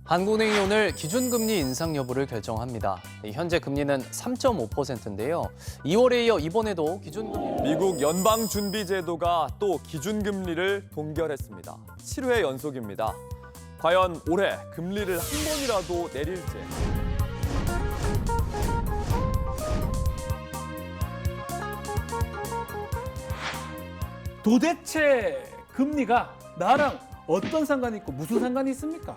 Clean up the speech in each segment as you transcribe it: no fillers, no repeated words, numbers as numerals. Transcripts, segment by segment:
한국은행이 오늘 기준금리 인상 여부를 결정합니다. 현재 금리는 3.5%인데요. 2월에 이어 이번에도 기준금리... 미국 연방준비제도가 또 기준금리를 동결했습니다. 7회 연속입니다. 과연 올해 금리를 한 번이라도 내릴지. 도대체 금리가 나랑 어떤 상관이 있고 무슨 상관이 있습니까?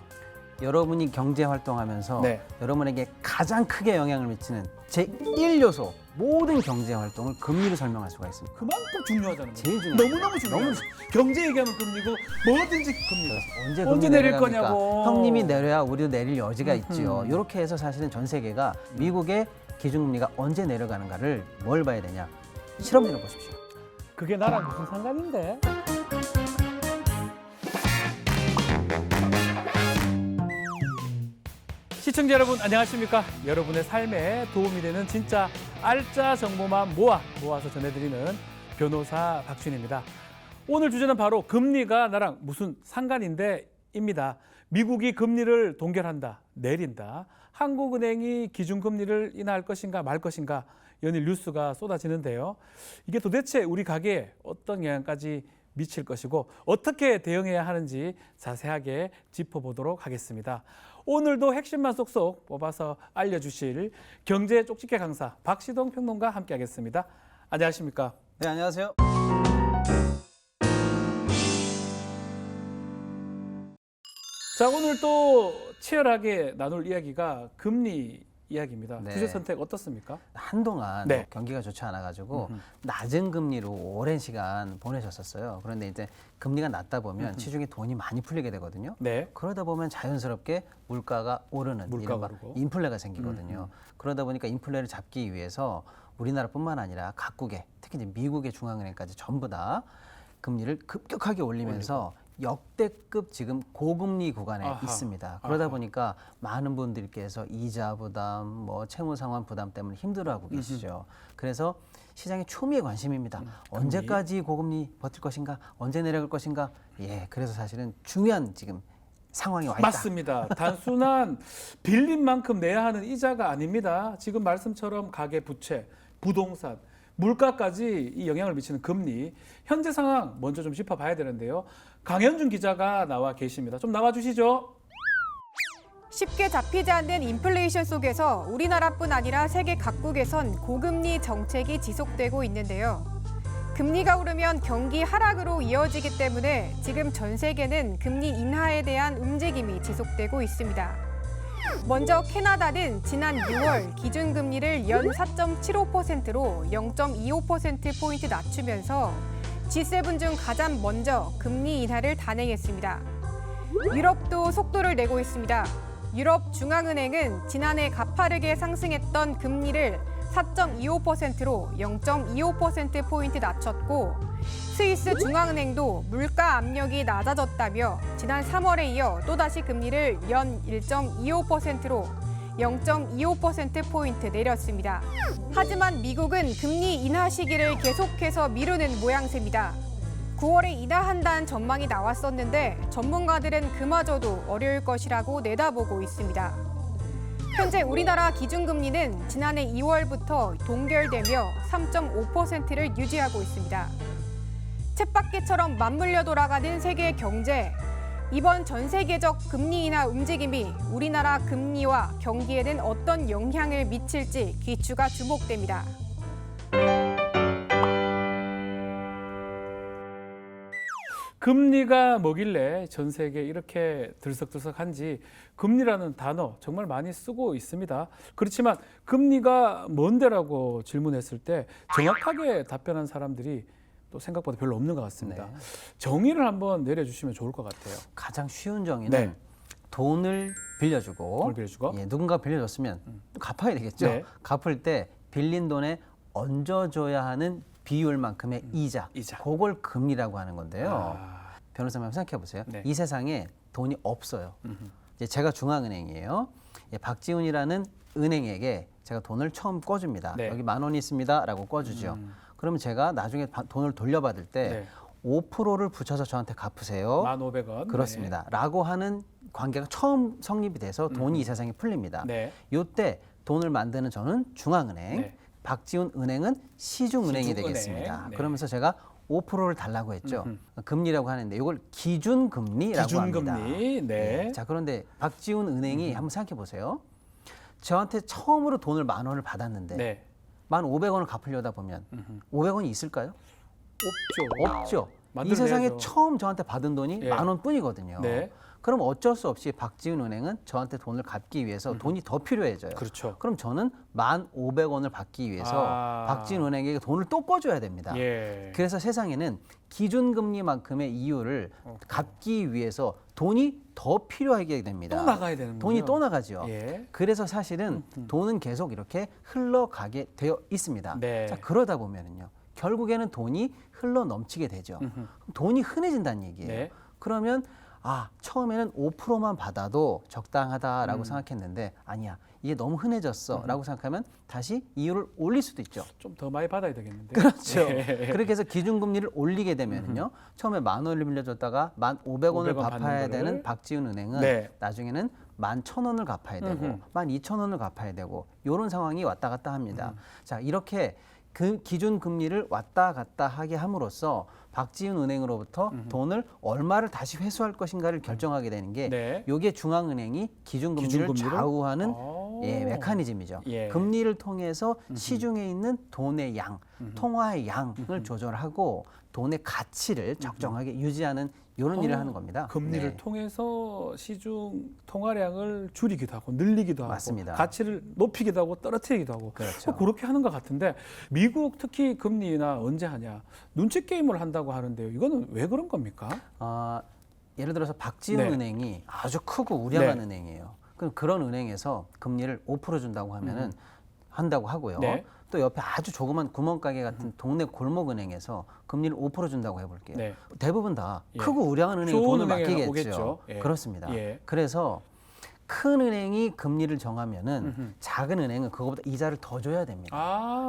여러분이 경제 활동하면서 네. 여러분에게 가장 크게 영향을 미치는 제1요소 모든 경제 활동을 금리로 설명할 수가 있습니다. 그만큼 중요하잖아요. 제일 중요해요. 너무너무 중요해요. 경제 얘기하면 금리고 뭐든지 금리다. 언제 내릴 내려갑니까? 거냐고. 형님이 내려야 우리도 내릴 여지가 있지요. 이렇게 해서 사실은 전 세계가 미국의 기준금리가 언제 내려가는가를 뭘 봐야 되냐? 실험률을 보십시오. 그게 나랑 무슨 상관인데? 시청자 여러분 안녕하십니까? 여러분의 삶에 도움이 되는 진짜 알짜 정보만 모아서 전해드리는 변호사 박준입니다. 오늘 주제는 바로 금리가 나랑 무슨 상관인데입니다. 미국이 금리를 동결한다, 내린다. 한국은행이 기준금리를 인하할 것인가 말 것인가 연일 뉴스가 쏟아지는데요. 이게 도대체 우리 가게에 어떤 영향까지 미칠 것이고 어떻게 대응해야 하는지 자세하게 짚어보도록 하겠습니다. 오늘도 핵심만 쏙쏙 뽑아서 알려주실 경제 쪽집게 강사 박시동 평론가 함께하겠습니다. 안녕하십니까? 네, 안녕하세요. 자, 오늘 또 치열하게 나눌 이야기가 금리 이야기입니다. 네. 주제 선택 어떻습니까? 한동안 네. 경기가 좋지 않아가지고 낮은 금리로 오랜 시간 보내셨었어요. 그런데 이제 금리가 낮다 보면 시중에 돈이 많이 풀리게 되거든요. 네. 그러다 보면 자연스럽게 물가가 오르는 물가가 이른바 오르고. 인플레가 생기거든요. 그러다 보니까 인플레를 잡기 위해서 우리나라뿐만 아니라 각국의 특히 이제 미국의 중앙은행까지 전부 다 금리를 급격하게 올리면서 역대급 지금 고금리 구간에 아하. 있습니다. 그러다 아하. 보니까 많은 분들께서 이자 부담, 뭐 채무 상환 부담 때문에 힘들어하고 계시죠. 그래서 시장의 초미의 관심입니다. 언제까지 고금리 버틸 것인가, 언제 내려갈 것인가. 예, 그래서 사실은 중요한 지금 상황이 와 있다. 맞습니다. 단순한 빌린 만큼 내야 하는 이자가 아닙니다. 지금 말씀처럼 가계 부채, 부동산, 물가까지 이 영향을 미치는 금리. 현재 상황 먼저 좀 짚어봐야 되는데요. 강현준 기자가 나와 계십니다. 좀 나와주시죠. 쉽게 잡히지 않는 인플레이션 속에서 우리나라뿐 아니라 세계 각국에선 고금리 정책이 지속되고 있는데요. 금리가 오르면 경기 하락으로 이어지기 때문에 지금 전 세계는 금리 인하에 대한 움직임이 지속되고 있습니다. 먼저 캐나다는 지난 6월 기준금리를 연 4.75%로 0.25%포인트 낮추면서 G7 중 가장 먼저 금리 인하를 단행했습니다. 유럽도 속도를 내고 있습니다. 유럽 중앙은행은 지난해 가파르게 상승했던 금리를 4.25%로 0.25%포인트 낮췄고 스위스 중앙은행도 물가 압력이 낮아졌다며 지난 3월에 이어 또다시 금리를 연 1.25%로 0.25%포인트 내렸습니다. 하지만 미국은 금리 인하 시기를 계속해서 미루는 모양새입니다. 9월에 인하한다는 전망이 나왔었는데 전문가들은 그마저도 어려울 것이라고 내다보고 있습니다. 현재 우리나라 기준금리는 지난해 2월부터 동결되며 3.5%를 유지하고 있습니다. 쳇바퀴처럼 맞물려 돌아가는 세계 경제. 이번 전 세계적 금리 인하 움직임이 우리나라 금리와 경기에는 어떤 영향을 미칠지 귀추가 주목됩니다. 금리가 뭐길래 전 세계에 이렇게 들썩들썩한지 금리라는 단어 정말 많이 쓰고 있습니다. 그렇지만 금리가 뭔데라고 질문했을 때 정확하게 답변한 사람들이 또 생각보다 별로 없는 것 같습니다. 네. 정의를 한번 내려주시면 좋을 것 같아요. 가장 쉬운 정의는 네. 돈을 빌려주고, 돈을 빌려주고. 예, 누군가 빌려줬으면 또 갚아야 되겠죠. 네. 갚을 때 빌린 돈에 얹어줘야 하는 비율만큼의 이자, 이자. 그걸 금리라고 하는 건데요. 아, 변호사님 한번 생각해 보세요. 네. 이 세상에 돈이 없어요. 이제 제가 중앙은행이에요. 예, 박지훈이라는 은행에게 제가 돈을 처음 꿔줍니다. 네. 여기 10,000원이 있습니다라고 꿔주죠. 그러면 제가 나중에 돈을 돌려받을 때 네. 5%를 붙여서 저한테 갚으세요. 1,500원. 그렇습니다. 라고 하는 관계가 처음 성립이 돼서 돈이 이 세상에 풀립니다. 네. 이때 돈을 만드는 저는 중앙은행, 네. 박지훈 은행은 시중은행이 시중은행. 되겠습니다. 네. 그러면서 제가 5%를 달라고 했죠. 금리라고 하는데 이걸 기준금리라고 합니다. 기준금리. 네. 자, 그런데 박지훈 은행이 한번 생각해 보세요. 저한테 처음으로 돈을 10,000원을 받았는데 네. 1,500원을 갚으려다 보면 500원이 있을까요? 없죠. 없죠. 이 만들어내야죠. 세상에 처음 저한테 받은 돈이 예. 10,000원뿐이거든요. 네. 그럼 어쩔 수 없이 박지훈 은행은 저한테 돈을 갚기 위해서 돈이 더 필요해져요. 그렇죠. 그럼 저는 1,500원을 받기 위해서 박지훈 은행에게 돈을 또 꿔줘야 됩니다. 예. 그래서 세상에는 기준금리만큼의 이율을 갚기 위해서 돈이 더 필요하게 됩니다. 또 나가야 되는군요. 돈이 또 나가죠. 예. 그래서 사실은 돈은 계속 이렇게 흘러가게 되어 있습니다. 네. 자, 그러다 보면은요. 결국에는 돈이 흘러 넘치게 되죠. 그럼 돈이 흔해진다는 얘기예요. 네. 그러면 처음에는 5%만 받아도 적당하다라고 생각했는데 아니야. 이게 너무 흔해졌어라고 생각하면 다시 이율을 올릴 수도 있죠. 좀 더 많이 받아야 되겠는데. 그렇죠. 예. 그렇게 해서 기준금리를 올리게 되면은요. 처음에 10,000원을 빌려줬다가 1,500원을 500원 갚아야 받는 되는 거를. 박지훈 은행은 네. 나중에는 11,000원을 갚아야 되고 12,000원을 갚아야 되고 이런 상황이 왔다 갔다 합니다. 자, 이렇게 그 기준금리를 왔다 갔다 하게 함으로써 박지훈 은행으로부터 돈을 얼마를 다시 회수할 것인가를 결정하게 되는 게 네. 이게 중앙은행이 기준금리를 기준금리를? 좌우하는 오. 메커니즘이죠. 예. 금리를 통해서 시중에 있는 돈의 양, 통화의 양을 조절하고 돈의 가치를 적정하게 유지하는 이런 일을 하는 겁니다. 금리를 네. 통해서 시중 통화량을 줄이기도 하고 늘리기도 하고 맞습니다. 가치를 높이기도 하고 떨어뜨리기도 하고 그렇죠. 그렇게 하는 것 같은데 미국 특히 금리나 언제 하냐 눈치 게임을 한다고 하는데요. 이거는 왜 그런 겁니까? 예를 들어서 박지훈 네. 은행이 아주 크고 우량한 네. 은행이에요. 그럼 그런 은행에서 금리를 5% 준다고 하면은 한다고 하고요. 네. 또 옆에 아주 조그만 구멍가게 같은 동네 골목은행에서 금리를 5% 준다고 해볼게요. 네. 대부분 다 예. 크고 우량한 은행에 좋은 돈을 은행에 맡기겠죠. 오겠죠. 예. 그렇습니다. 예. 그래서 큰 은행이 금리를 정하면은 작은 은행은 그거보다 이자를 더 줘야 됩니다.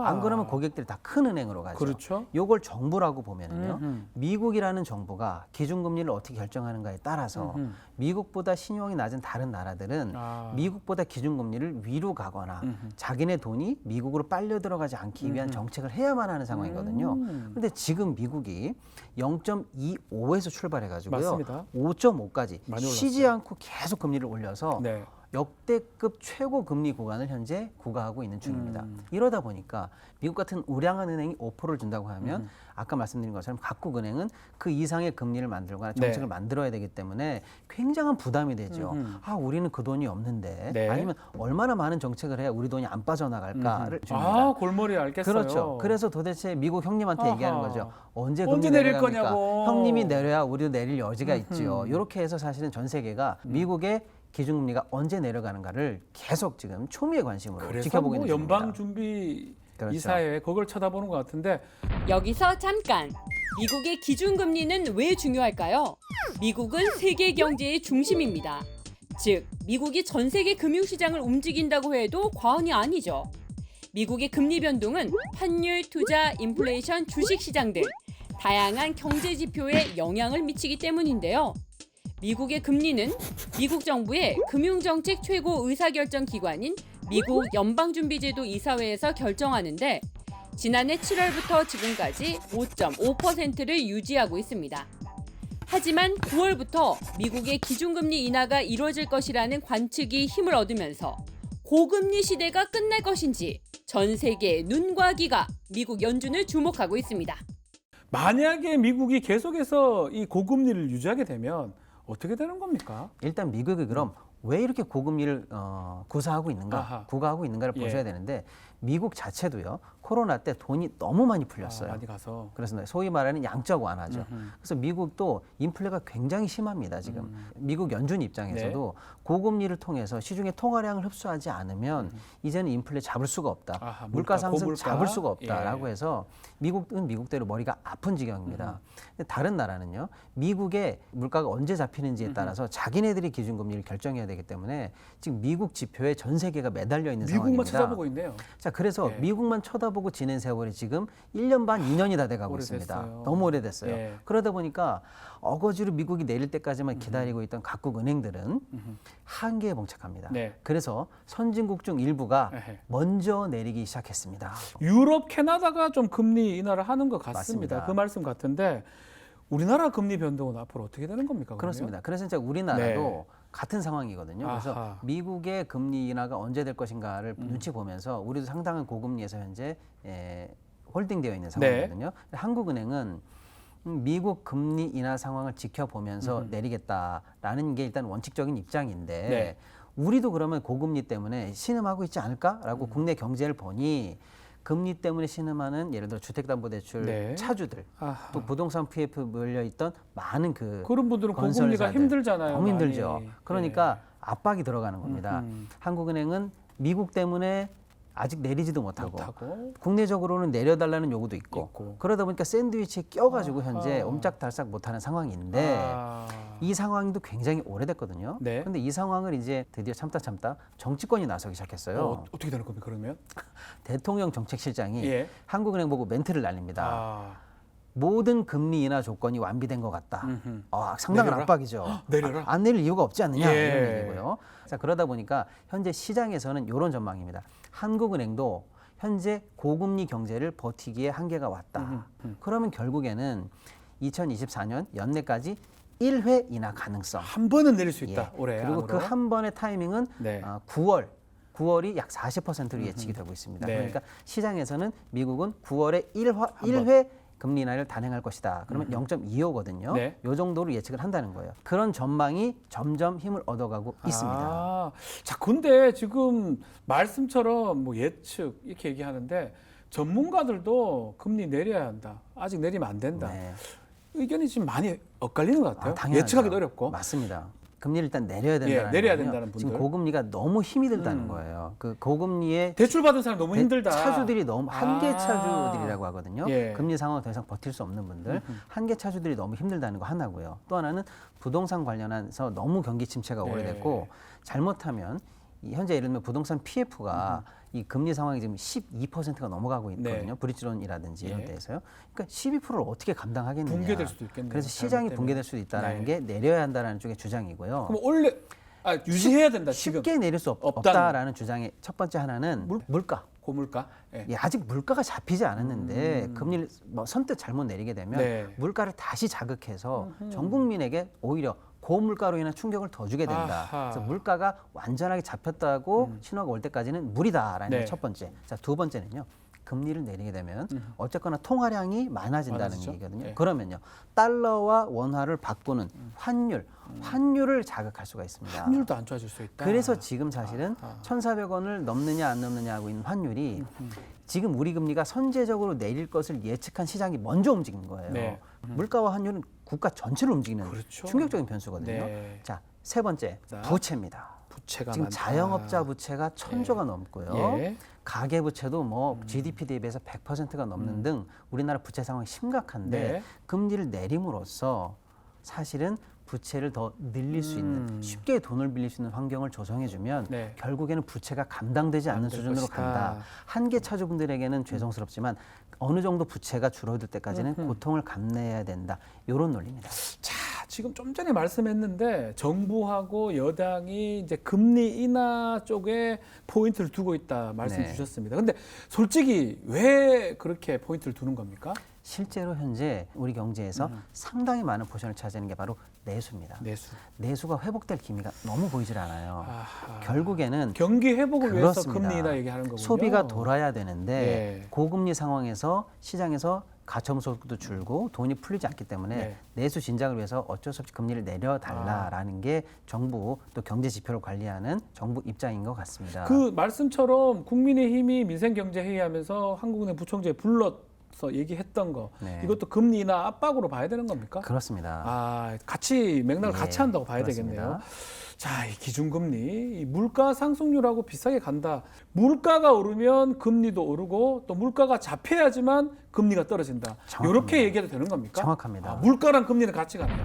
안 그러면 고객들이 다 큰 은행으로 가죠. 그렇죠. 요걸 정부라고 보면은요. 미국이라는 정부가 기준금리를 어떻게 결정하는가에 따라서 미국보다 신용이 낮은 다른 나라들은 미국보다 기준금리를 위로 가거나 자기네 돈이 미국으로 빨려 들어가지 않기 위한 정책을 해야만 하는 상황이거든요. 그런데 지금 미국이 0.25에서 출발해 가지고요. 맞습니다. 5.5까지 많이 쉬지 않고 계속 금리를 올려서 네. 역대급 최고 금리 구간을 현재 구가하고 있는 중입니다. 이러다 보니까 미국 같은 우량한 은행이 5%를 준다고 하면 아까 말씀드린 것처럼 각국 은행은 그 이상의 금리를 만들거나 정책을 네. 만들어야 되기 때문에 굉장한 부담이 되죠. 우리는 그 돈이 없는데 네. 아니면 얼마나 많은 정책을 해야 우리 돈이 안 빠져나갈까를 줍니다. 골머리 알겠어요. 그렇죠. 그래서 도대체 미국 형님한테 아하. 얘기하는 거죠. 언제 언제 금리 내릴 내려갑니까? 거냐고. 형님이 내려야 우리도 내릴 여지가 있죠. 이렇게 해서 사실은 전 세계가 미국의 기준금리가 언제 내려가는가를 계속 지금 초미의 관심으로 그래서 지켜보고 뭐 있는 중입니다. 연방준비 그렇죠. 이사회 그걸 쳐다보는 것 같은데 여기서 잠깐. 미국의 기준금리는 왜 중요할까요? 미국은 세계 경제의 중심입니다. 즉, 미국이 전 세계 금융시장을 움직인다고 해도 과언이 아니죠. 미국의 금리 변동은 환율, 투자, 인플레이션, 주식시장 등 다양한 경제 지표에 영향을 미치기 때문인데요. 미국의 금리는 미국 정부의 금융정책 최고 의사결정 기관인 미국 연방준비제도 이사회에서 결정하는데 지난해 7월부터 지금까지 5.5%를 유지하고 있습니다. 하지만 9월부터 미국의 기준금리 인하가 이루어질 것이라는 관측이 힘을 얻으면서 고금리 시대가 끝날 것인지 전 세계의 눈과 귀가 미국 연준을 주목하고 있습니다. 만약에 미국이 계속해서 이 고금리를 유지하게 되면 어떻게 되는 겁니까? 일단 미국이 그럼 왜 이렇게 고금리를 구사하고 있는가, 아하. 구가하고 있는가를 예. 보셔야 되는데 미국 자체도요. 코로나 때 돈이 너무 많이 풀렸어요. 많이 가서. 그래서 소위 말하는 양적 완화죠. 그래서 미국도 인플레가 굉장히 심합니다. 지금 미국 연준 입장에서도 네. 고금리를 통해서 시중의 통화량을 흡수하지 않으면 이제는 인플레 잡을 수가 없다. 아하, 물가 상승 고물가. 잡을 수가 없다라고 예. 해서 미국은 미국대로 머리가 아픈 지경입니다. 근데 다른 나라는요. 미국의 물가가 언제 잡히는지에 따라서 자기네들이 기준금리를 결정해야 되기 때문에 지금 미국 지표에 전 세계가 매달려 있는 미국만 상황입니다. 찾아보고 있네요. 자, 자, 그래서 예. 미국만 쳐다보고 지낸 세월이 지금 1년 반, 2년이 다 돼가고 있습니다. 오래됐어요. 너무 오래됐어요. 예. 그러다 보니까 어거지로 미국이 내릴 때까지만 기다리고 있던 각국 은행들은 한계에 봉착합니다. 네. 그래서 선진국 중 일부가 에헤. 먼저 내리기 시작했습니다. 유럽, 캐나다가 좀 금리 인하를 하는 것 같습니다. 맞습니다. 그 말씀 같은데 우리나라 금리 변동은 앞으로 어떻게 되는 겁니까? 그러면? 그렇습니다. 그래서 이제 우리나라도 네. 같은 상황이거든요. 그래서 아하. 미국의 금리 인하가 언제 될 것인가를 눈치 보면서 우리도 상당한 고금리에서 현재 홀딩되어 있는 상황이거든요. 한국은행은 미국 금리 인하 상황을 지켜보면서 내리겠다라는 게 일단 원칙적인 입장인데 네. 우리도 그러면 고금리 때문에 신음하고 있지 않을까라고 국내 경제를 보니 금리 때문에 신음하는 예를 들어 주택담보대출 네. 차주들 아하. 또 부동산 PF 몰려 있던 많은 그런 분들은 고금리가 건설사들. 힘들잖아요. 너무 힘들죠. 많이. 그러니까 압박이 들어가는 겁니다. 한국은행은 미국 때문에 아직 내리지도 못하고 못하고. 국내적으로는 내려달라는 요구도 있고, 있고. 그러다 보니까 샌드위치에 껴가지고 아하. 현재 옴짝달싹 못하는 상황인데 아. 이 상황도 굉장히 오래됐거든요. 네. 그런데 이 상황을 이제 드디어 참다 정치권이 나서기 시작했어요. 어떻게 되는 겁니까 그러면? 대통령 정책실장이 예. 한국은행 보고 멘트를 날립니다. 아. 모든 금리 인하 조건이 완비된 것 같다. 음흠. 상당한 내려라? 압박이죠. 내려라? 안 내릴 이유가 없지 않느냐 예. 이런 얘기고요. 자, 그러다 보니까 현재 시장에서는 이런 전망입니다. 한국은행도 현재 고금리 경제를 버티기에 한계가 왔다. 그러면 결국에는 2024년 연내까지 1회 인하 가능성. 한 번은 내릴 수 있다. 예. 올해 그리고 안으로. 그 한 번의 타이밍은 네. 9월이 약 40%로 예측이 되고 있습니다. 네. 그러니까 시장에서는 미국은 9월에 1회 금리 인하를 단행할 것이다. 그러면 0.25거든요. 네. 이 정도로 예측을 한다는 거예요. 그런 전망이 점점 힘을 얻어가고 있습니다. 아, 자, 근데 지금 말씀처럼 뭐 예측 이렇게 얘기하는데 전문가들도 금리 내려야 한다. 아직 내리면 안 된다. 네. 의견이 지금 많이 엇갈리는 것 같아요. 당연하죠. 예측하기도 어렵고. 맞습니다. 금리를 일단 내려야 된다는 예, 내려야 거는요. 된다는 분들. 지금 고금리가 너무 힘이 들다는 거예요. 그 고금리에 대출 받은 사람 너무 힘들다. 차주들이 너무 한계 아. 차주들이라고 하거든요. 예. 금리 상황을 더 이상 버틸 수 없는 분들, 한계 차주들이 너무 힘들다는 거 하나고요. 또 하나는 부동산 관련해서 너무 경기 침체가 예. 오래됐고 잘못하면 이 현재 예를 들면 부동산 PF가 이 금리 상황이 지금 12%가 넘어가고 있거든요. 네. 브릿지론이라든지 이런 예. 데에서요. 그러니까 12%를 어떻게 감당하겠느냐. 붕괴될 수도 있겠네요. 그래서 시장이 잘못되면. 붕괴될 수도 있다는 네. 게 내려야 한다라는 쪽의 주장이고요. 그럼 원래 유지해야 된다. 지금 쉽게 내릴 수 없다는. 없다라는 주장의 첫 번째 하나는 물가. 고물가. 예. 예, 아직 물가가 잡히지 않았는데 금리를 뭐 선뜻 잘못 내리게 되면 네. 물가를 다시 자극해서 전 국민에게 오히려 고물가로 인한 충격을 더 주게 된다. 아하. 그래서 물가가 완전하게 잡혔다고 신호가 올 때까지는 무리다라는 네. 게 첫 번째. 자, 두 번째는요. 금리를 내리게 되면 어쨌거나 통화량이 많아진다는 많아지죠. 얘기거든요. 네. 그러면요. 달러와 원화를 바꾸는 환율을 자극할 수가 있습니다. 환율도 안 좋아질 수 있다. 그래서 지금 사실은 아하. 1,400원을 넘느냐 안 넘느냐 하고 있는 환율이 지금 우리 금리가 선제적으로 내릴 것을 예측한 시장이 먼저 움직인 거예요. 네. 물가와 환율은 국가 전체를 움직이는 그렇죠. 충격적인 변수거든요. 네. 자, 세 번째 자, 부채입니다. 부채가 지금 많다. 자영업자 부채가 1,000조가 넘고요. 예. 가계 부채도 뭐 GDP 대비해서 100%가 넘는 등 우리나라 부채 상황이 심각한데 네. 금리를 내림으로써 사실은 부채를 더 늘릴 수 있는 쉽게 돈을 빌릴 수 있는 환경을 조성해주면 네. 결국에는 부채가 감당되지 않는 안 될 수준으로 것이다. 간다. 한계 차주분들에게는 죄송스럽지만 어느 정도 부채가 줄어들 때까지는 고통을 감내해야 된다. 이런 논리입니다. 자, 지금 좀 전에 말씀했는데 정부하고 여당이 이제 금리 인하 쪽에 포인트를 두고 있다 말씀 네. 주셨습니다. 근데 솔직히 왜 그렇게 포인트를 두는 겁니까? 실제로 현재 우리 경제에서 상당히 많은 포션을 차지하는 게 바로 내수입니다. 내수. 내수가 회복될 기미가 너무 보이질 않아요. 아하. 결국에는 경기 회복을 위해서 그렇습니다. 금리 인하 얘기하는 거군요. 소비가 돌아야 되는데 예. 고금리 상황에서 시장에서 가처분소득도 줄고 돈이 풀리지 않기 때문에 네. 내수 진작을 위해서 어쩔 수 없이 금리를 내려달라라는 게 정부 또 경제 지표를 관리하는 정부 입장인 것 같습니다. 그 말씀처럼 국민의힘이 민생경제회의하면서 한국은행 부총재 불러서 얘기했던 거 네. 이것도 금리 인하 압박으로 봐야 되는 겁니까? 그렇습니다. 아, 같이 맥락을 예, 같이 한다고 봐야 그렇습니다. 되겠네요. 자, 이 기준금리, 이 물가 상승률하고 비슷하게 간다. 물가가 오르면 금리도 오르고 또 물가가 잡혀야지만 금리가 떨어진다. 정확합니다. 이렇게 얘기해도 되는 겁니까? 정확합니다. 아, 물가랑 금리는 같이 가네요.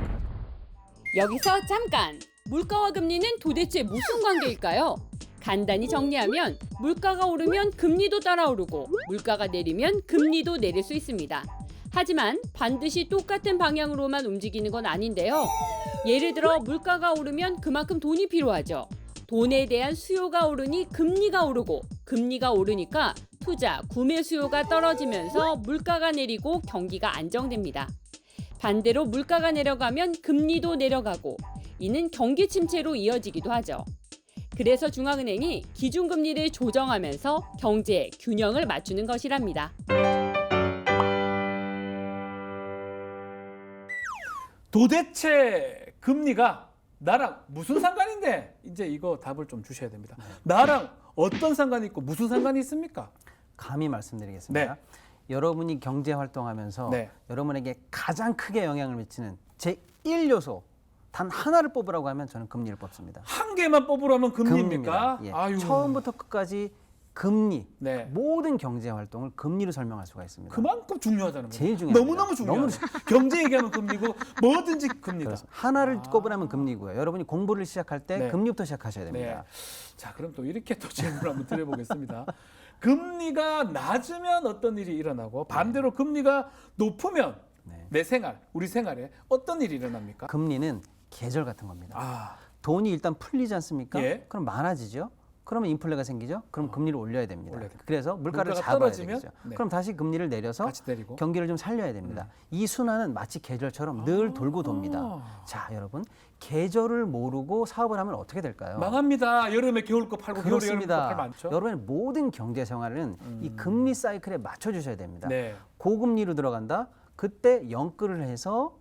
여기서 잠깐! 물가와 금리는 도대체 무슨 관계일까요? 간단히 정리하면 물가가 오르면 금리도 따라 오르고 물가가 내리면 금리도 내릴 수 있습니다. 하지만 반드시 똑같은 방향으로만 움직이는 건 아닌데요. 예를 들어 물가가 오르면 그만큼 돈이 필요하죠. 돈에 대한 수요가 오르니 금리가 오르고 금리가 오르니까 투자, 구매 수요가 떨어지면서 물가가 내리고 경기가 안정됩니다. 반대로 물가가 내려가면 금리도 내려가고 이는 경기 침체로 이어지기도 하죠. 그래서 중앙은행이 기준금리를 조정하면서 경제 균형을 맞추는 것이랍니다. 도대체 금리가 나랑 무슨 상관인데? 이제 이거 답을 좀 주셔야 됩니다. 나랑 어떤 상관이 있고 무슨 상관이 있습니까? 감히 말씀드리겠습니다. 네. 여러분이 경제 활동하면서 네. 여러분에게 가장 크게 영향을 미치는 제1요소 단 하나를 뽑으라고 하면 저는 금리를 뽑습니다. 한 개만 뽑으라면 금리입니까? 금리입니다. 예. 아유. 처음부터 끝까지 금리, 네. 모든 경제 활동을 금리로 설명할 수가 있습니다. 그만큼 중요하다는 거예요. 제일 중요합니다. 너무너무 중요해요. 너무 경제 얘기하면 금리고 뭐든지 금리다. 그렇습니다. 하나를 꼽으라면 금리고요. 여러분이 공부를 시작할 때 네. 금리부터 시작하셔야 됩니다. 자, 그럼 또 이렇게 또 질문을 한번 드려보겠습니다. 금리가 낮으면 어떤 일이 일어나고 반대로 금리가 높으면 네. 내 생활, 우리 생활에 어떤 일이 일어납니까? 금리는 계절 같은 겁니다. 아, 돈이 일단 풀리지 않습니까? 예. 그럼 많아지죠. 그러면 인플레가 생기죠. 그럼 금리를 올려야 됩니다. 올려야 됩니다. 그래서 물가를 물가가 잡아야 떨어지면? 되겠죠. 네. 그럼 다시 금리를 내려서 같이 내리고. 경기를 좀 살려야 됩니다. 이 순환은 마치 계절처럼 늘 돌고 돕니다. 자, 여러분 계절을 모르고 사업을 하면 어떻게 될까요? 망합니다. 여름에 겨울 거 팔고 겨울에 여름 거 그렇습니다. 팔면 안 좋죠? 여러분의 모든 경제 생활은 이 금리 사이클에 맞춰 주셔야 됩니다. 네. 고금리로 들어간다. 그때 연끌을 해서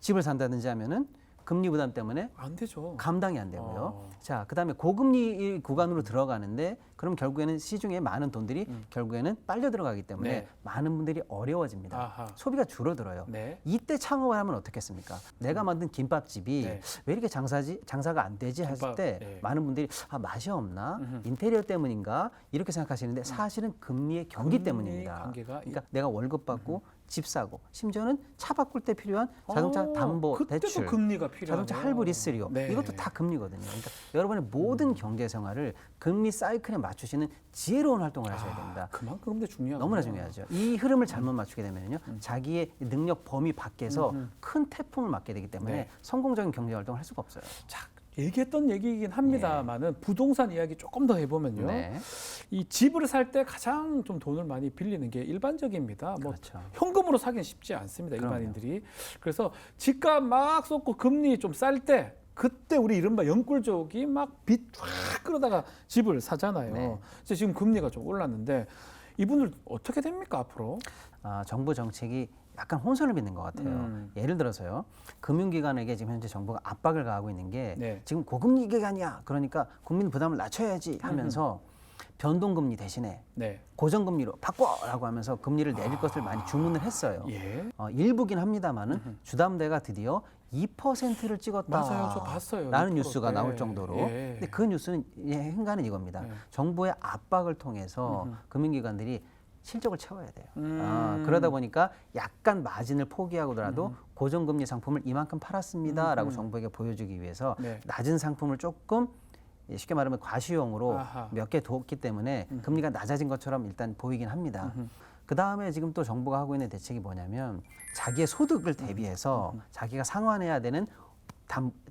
집을 산다든지 하면은 금리 부담 때문에 안 되죠. 감당이 안 되고요. 자, 그다음에 고금리 구간으로 들어가는데 그럼 결국에는 시중에 많은 돈들이 결국에는 빨려 들어가기 때문에 네. 많은 분들이 어려워집니다. 아하. 소비가 줄어들어요. 네. 이때 창업을 하면 어떻겠습니까? 내가 만든 김밥집이 네. 왜 이렇게 장사가 안 되지 했을 김밥, 때 네. 많은 분들이 맛이 없나? 인테리어 때문인가? 이렇게 생각하시는데 사실은 금리의 경기 금리 때문입니다. 관계가 그러니까 내가 월급 받고 집 사고 심지어는 차 바꿀 때 필요한 자동차 담보 그때도 대출 금리가 필요하네요. 자동차 할부 리스료 네. 이것도 다 금리거든요. 그러니까 여러분의 모든 경제 생활을 금리 사이클에 맞추시는 지혜로운 활동을 하셔야 됩니다. 그만큼 근데 중요하고 너무나 중요하죠. 이 흐름을 잘못 맞추게 되면요, 자기의 능력 범위 밖에서 큰 태풍을 맞게 되기 때문에 네. 성공적인 경제 활동을 할 수가 없어요. 자, 얘기했던 얘기이긴 합니다만은 부동산 이야기 조금 더 해보면요. 네. 이 집을 살 때 가장 좀 돈을 많이 빌리는 게 일반적입니다. 뭐 그렇죠. 현금으로 사긴 쉽지 않습니다. 그럼요. 일반인들이. 그래서 집값 막 쏟고 금리 좀 쌀 때 그때 우리 이른바 연꿀족이 막 빚 쫙 끌어다가 집을 사잖아요. 네. 그래서 지금 금리가 좀 올랐는데 이분들 어떻게 됩니까 앞으로? 정부 정책이 약간 혼선을 빚는 것 같아요. 예를 들어서요, 금융기관에게 지금 현재 정부가 압박을 가하고 있는 게 네. 지금 고금리 기간이야. 그러니까 국민 부담을 낮춰야지 하면서 변동금리 대신에 네. 고정금리로 바꿔라고 하면서 금리를 내릴 것을 많이 주문을 했어요. 예. 일부긴 합니다만은 주담대가 드디어 2%를 찍었다. 맞아요. 저 봤어요. 라는 2%. 뉴스가 나올 네. 정도로. 예. 근데 그 뉴스는 행간은 이겁니다. 네. 정부의 압박을 통해서 금융기관들이 실적을 채워야 돼요. 그러다 그러다 보니까 약간 마진을 포기하고라도 고정금리 상품을 이만큼 팔았습니다라고 정부에게 보여주기 위해서 네. 낮은 상품을 조금 쉽게 말하면 과시용으로 아하. 몇 개 뒀기 때문에 금리가 낮아진 것처럼 일단 보이긴 합니다. 그 다음에 지금 또 정부가 하고 있는 대책이 뭐냐면 자기의 소득을 대비해서 자기가 상환해야 되는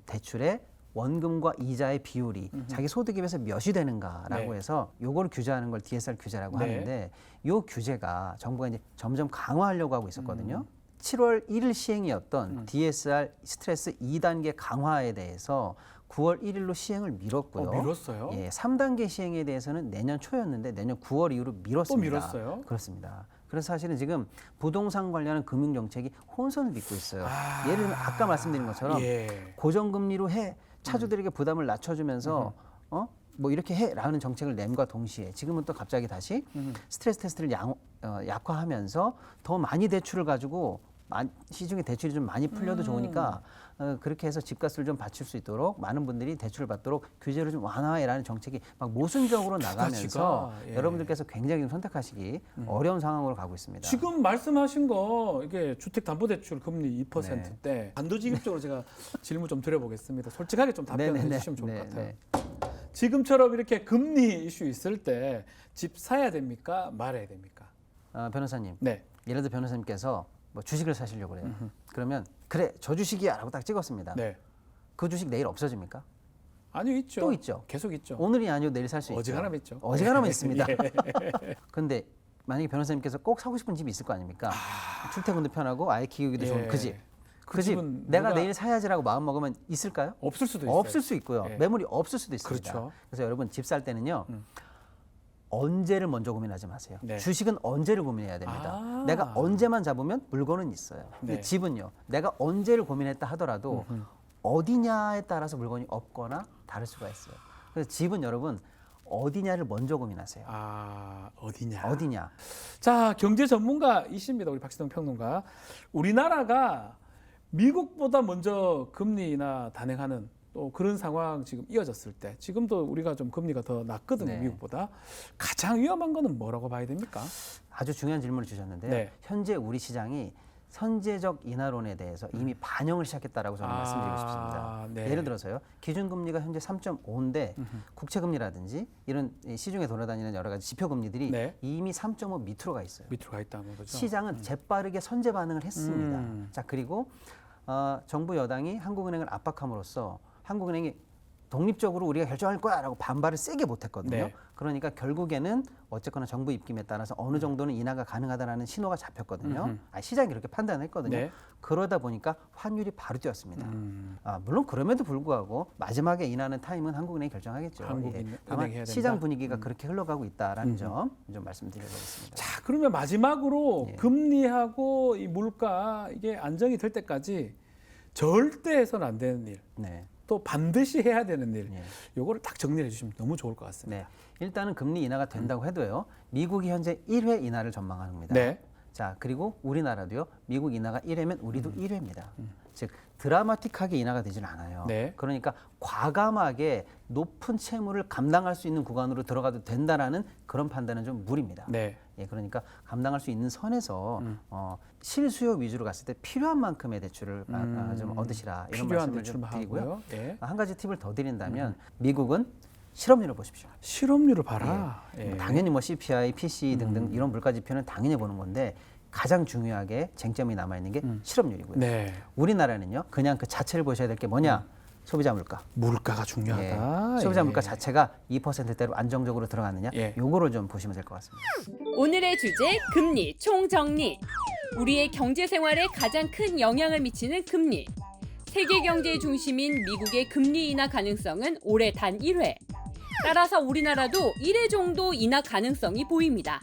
대출의 원금과 이자의 비율이 자기 소득에 비해서 몇이 되는가라고 네. 해서 요걸 규제하는 걸 DSR 규제라고 네. 하는데 요 규제가 정부가 이제 점점 강화하려고 하고 있었거든요. 7월 1일 시행이었던 DSR 스트레스 2단계 강화에 대해서 9월 1일로 시행을 미뤘고요. 미뤘어요? 예, 3단계 시행에 대해서는 내년 초였는데 내년 9월 이후로 미뤘습니다. 또 미뤘어요? 그렇습니다. 그래서 사실은 지금 부동산 관련한 금융 정책이 혼선을 빚고 있어요. 예를 들면 아까 말씀드린 것처럼 예. 고정금리로 해 차주들에게 부담을 낮춰주면서 뭐 이렇게 해라는 정책을 냄과 동시에 지금은 또 갑자기 다시 스트레스 테스트를 약화하면서 더 많이 대출을 가지고 시중에 대출이 좀 많이 풀려도 좋으니까 그렇게 해서 집값을 좀 받칠 수 있도록 많은 분들이 대출을 받도록 규제를 좀 완화해라는 정책이 막 모순적으로 나가면서 예. 여러분들께서 굉장히 좀 선택하시기 어려운 상황으로 가고 있습니다. 지금 말씀하신 거 이게 주택담보대출 금리 2%대 네. 단도직입적으로 제가 질문 좀 드려보겠습니다. 솔직하게 좀 답변해 네네네. 주시면 좋을 것 같아요. 네네. 지금처럼 이렇게 금리 이슈 있을 때 집 사야 됩니까? 말아야 됩니까? 변호사님, 네. 예를 들어 변호사님께서 뭐 주식을 사시려고 그래요. 그러면 그래 저 주식이야라고 딱 찍었습니다. 네. 그 주식 내일 없어집니까? 아니요, 있죠. 또 있죠. 계속 있죠. 오늘이 아니고 내일 살 수 있죠. 어지간하면 있죠. 어지간하면 있습니다. 예. 근데 만약에 변호사님께서 꼭 사고 싶은 집이 있을 거 아닙니까? 출퇴근도 편하고 아이 키우기도 좋은 그 집. 그 집 집은 내가 누가 내일 사야지라고 마음 먹으면 있을까요? 없을 수도 있어요. 없을 수 있고요. 예. 매물이 없을 수도 있습니다. 그렇죠. 그래서 여러분 집 살 때는요. 언제를 먼저 고민하지 마세요. 네. 주식은 언제를 고민해야 됩니다. 아. 내가 언제만 잡으면 물건은 있어요. 근데 네. 집은요. 내가 언제를 고민했다 하더라도 어디냐에 따라서 물건이 없거나 다를 수가 있어요. 그래서 집은 여러분 어디냐를 먼저 고민하세요. 어디냐? 어디냐. 자, 경제 전문가이십니다. 우리 박시동 평론가. 우리나라가 미국보다 먼저 금리 인하 단행하는 또 그런 상황 지금 이어졌을 때 지금도 우리가 좀 금리가 더 낮거든요. 네. 미국보다. 가장 위험한 거는 뭐라고 봐야 됩니까? 아주 중요한 질문을 주셨는데요. 네. 현재 우리 시장이 선제적 인하론에 대해서 이미 반영을 시작했다라고 저는 말씀드리고 싶습니다. 네. 예를 들어서요. 기준금리가 현재 3.5인데 국채금리라든지 이런 이 시중에 돌아다니는 여러 가지 지표금리들이 네. 이미 3.5 밑으로 가 있어요. 밑으로 가 있다는 거죠. 시장은 재빠르게 선제 반응을 했습니다. 자, 그리고 정부 여당이 한국은행을 압박함으로써 한국은행이 독립적으로 우리가 결정할 거야라고 반발을 세게 못했거든요. 네. 그러니까 결국에는 어쨌거나 정부 입김에 따라서 어느 정도는 인하가 가능하다라는 신호가 잡혔거든요. 시장이 그렇게 판단했거든요. 네. 그러다 보니까 환율이 바로 뛰었습니다. 물론 그럼에도 불구하고 마지막에 인하는 타임은 한국은행이 결정하겠죠. 한국은행이 해야 다만 된다. 시장 분위기가 그렇게 흘러가고 있다라는 점 좀 말씀드리겠습니다. 자, 그러면 마지막으로 예. 금리하고 이 물가 이게 안정이 될 때까지 절대 해서는 안 되는 일, 네. 또 반드시 해야 되는 일, 예. 요거를 딱 정리해 주시면 너무 좋을 것 같습니다. 네. 일단은 금리 인하가 된다고 해도요. 미국이 현재 1회 인하를 전망합니다. 네. 자, 그리고 우리나라도요. 미국 인하가 1회면 우리도 1회입니다. 즉 드라마틱하게 인하가 되지는 않아요. 네. 그러니까 과감하게 높은 채무를 감당할 수 있는 구간으로 들어가도 된다라는 그런 판단은 좀 무리입니다. 네. 예, 그러니까 감당할 수 있는 선에서 실수요 위주로 갔을 때 필요한 만큼의 대출을 좀 얻으시라 이런 필요한 말씀을 좀 대출만 드리고요. 하고요. 예. 한 가지 팁을 더 드린다면 미국은 실업률을 보십시오. 실업률을 봐라. 예. 예. 당연히 뭐 CPI, PCE 등등 이런 물가 지표는 당연히 보는 건데 가장 중요하게 쟁점이 남아 있는 게 실업률이고요. 네. 우리나라는요, 그냥 그 자체를 보셔야 될 게 뭐냐? 소비자 물가. 물가가 중요하다. 예. 소비자 예. 물가 자체가 2%대로 안정적으로 들어가느냐? 예. 요거를 좀 보시면 될 것 같습니다. 오늘의 주제 금리 총정리. 우리의 경제 생활에 가장 큰 영향을 미치는 금리. 세계 경제의 중심인 미국의 금리 인하 가능성은 올해 단 1회. 따라서 우리나라도 1회 정도 인하 가능성이 보입니다.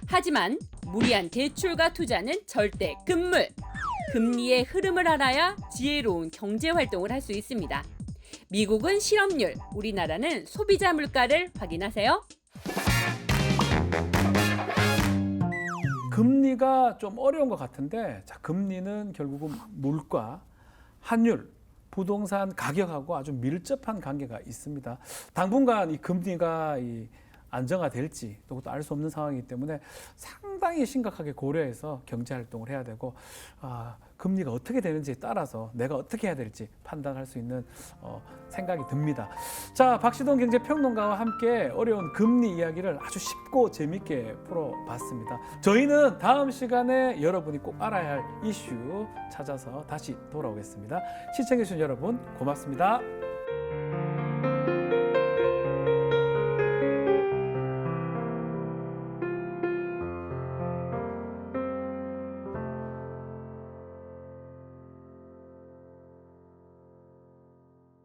하지만 무리한 대출과 투자는 절대 금물. 금리의 흐름을 알아야 지혜로운 경제 활동을 할 수 있습니다. 미국은 실업률, 우리나라는 소비자 물가를 확인하세요. 금리가 좀 어려운 것 같은데, 자, 금리는 결국은 물가, 환율, 부동산 가격하고 아주 밀접한 관계가 있습니다. 당분간 이 금리가 안정화될지 그것도 알 수 없는 상황이기 때문에 상당히 심각하게 고려해서 경제 활동을 해야 되고 금리가 어떻게 되는지에 따라서 내가 어떻게 해야 될지 판단할 수 있는 생각이 듭니다. 자, 박시동 경제평론가와 함께 어려운 금리 이야기를 아주 쉽고 재밌게 풀어봤습니다. 저희는 다음 시간에 여러분이 꼭 알아야 할 이슈 찾아서 다시 돌아오겠습니다. 시청해주신 여러분 고맙습니다.